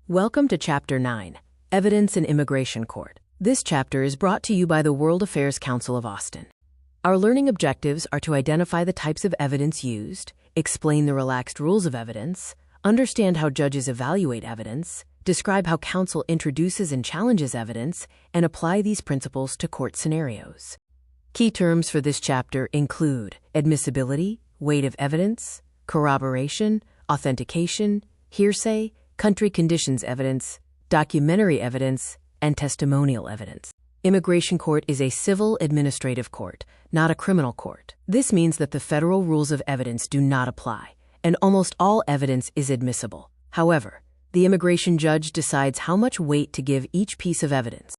Welcome to Chapter 9, Evidence in Immigration Court. This chapter is brought to you by the World Affairs Council of Austin. Our learning objectives are to identify the types of evidence used, explain the relaxed rules of evidence, understand how judges evaluate evidence, describe how counsel introduces and challenges evidence, and apply these principles to court scenarios. Key terms for this chapter include admissibility, weight of evidence, corroboration, authentication, hearsay, country conditions evidence, documentary evidence, and testimonial evidence. Immigration court is a civil administrative court, not a criminal court. This means that the federal rules of evidence do not apply, and almost all evidence is admissible. However, the immigration judge decides how much weight to give each piece of evidence.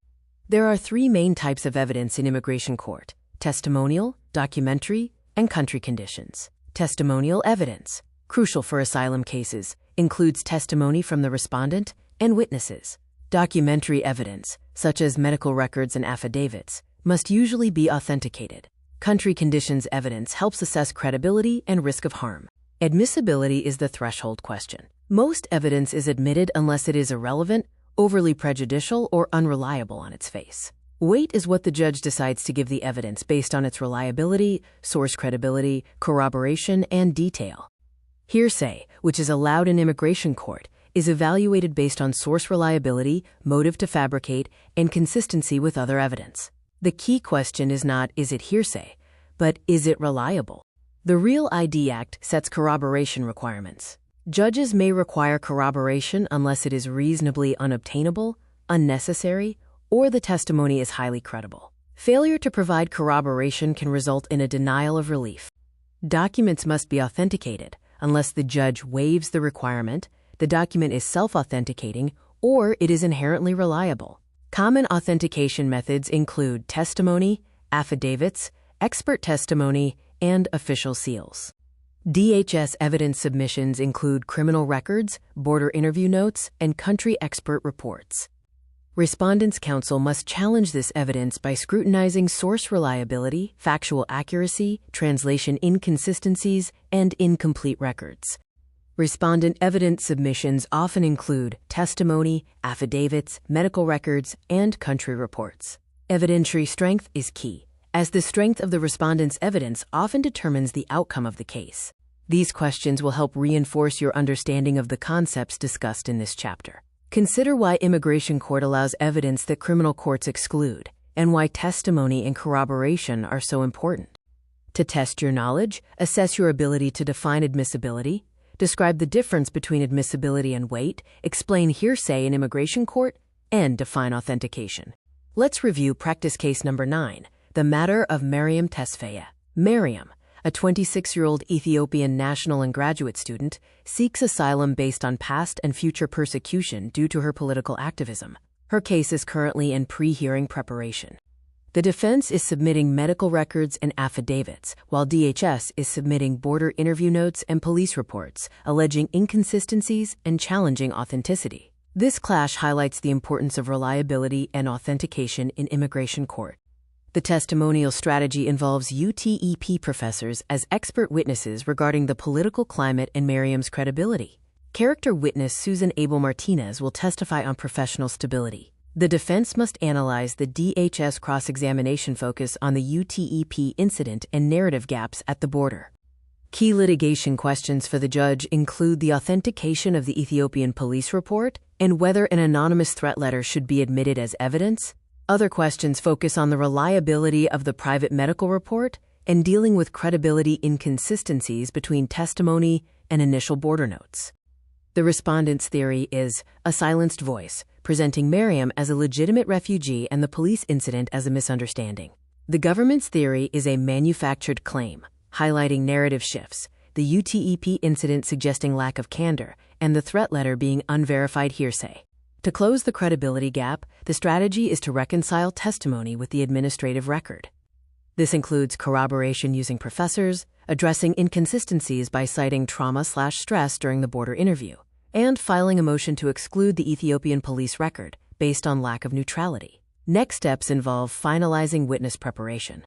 There are three main types of evidence in immigration court: testimonial, documentary, and country conditions. Testimonial evidence, crucial for asylum cases, includes testimony from the respondent and witnesses. Documentary evidence, such as medical records and affidavits, must usually be authenticated. Country conditions evidence helps assess credibility and risk of harm. Admissibility is the threshold question. Most evidence is admitted unless it is irrelevant, overly prejudicial, or unreliable on its face. Weight is what the judge decides to give the evidence based on its reliability, source credibility, corroboration, and detail. Hearsay, which is allowed in immigration court, is evaluated based on source reliability, motive to fabricate, and consistency with other evidence. The key question is not, is it hearsay, but is it reliable? The Real ID Act sets corroboration requirements. Judges may require corroboration unless it is reasonably unobtainable, unnecessary, or the testimony is highly credible. Failure to provide corroboration can result in a denial of relief. Documents must be authenticated. Unless the judge waives the requirement, the document is self-authenticating, or it is inherently reliable. Common authentication methods include testimony, affidavits, expert testimony, and official seals. DHS evidence submissions include criminal records, border interview notes, and country expert reports. Respondents' counsel must challenge this evidence by scrutinizing source reliability, factual accuracy, translation inconsistencies, and incomplete records. Respondent evidence submissions often include testimony, affidavits, medical records, and country reports. Evidentiary strength is key, as the strength of the respondent's evidence often determines the outcome of the case. These questions will help reinforce your understanding of the concepts discussed in this chapter. Consider why immigration court allows evidence that criminal courts exclude, and why testimony and corroboration are so important. To test your knowledge, assess your ability to define admissibility, describe the difference between admissibility and weight, explain hearsay in immigration court, and define authentication. Let's review practice case number 9, the matter of Mariam Tesfaye. Mariam, a 26-year-old Ethiopian national and graduate student, seeks asylum based on past and future persecution due to her political activism. Her case is currently in pre-hearing preparation. The defense is submitting medical records and affidavits, while DHS is submitting border interview notes and police reports, alleging inconsistencies and challenging authenticity. This clash highlights the importance of reliability and authentication in immigration court. The testimonial strategy involves UTEP professors as expert witnesses regarding the political climate and Mariam's credibility. Character witness Susan Abel Martinez will testify on professional stability. The defense must analyze the DHS cross-examination focus on the UTEP incident and narrative gaps at the border. Key litigation questions for the judge include the authentication of the Ethiopian police report and whether an anonymous threat letter should be admitted as evidence. Other questions focus on the reliability of the private medical report and dealing with credibility inconsistencies between testimony and initial border notes. The respondent's theory is a silenced voice, presenting Mariam as a legitimate refugee and the police incident as a misunderstanding. The government's theory is a manufactured claim, highlighting narrative shifts, the UTEP incident suggesting lack of candor, and the threat letter being unverified hearsay. To close the credibility gap, the strategy is to reconcile testimony with the administrative record. This includes corroboration using professors, addressing inconsistencies by citing trauma/stress during the border interview, and filing a motion to exclude the Ethiopian police record based on lack of neutrality. Next steps involve finalizing witness preparation.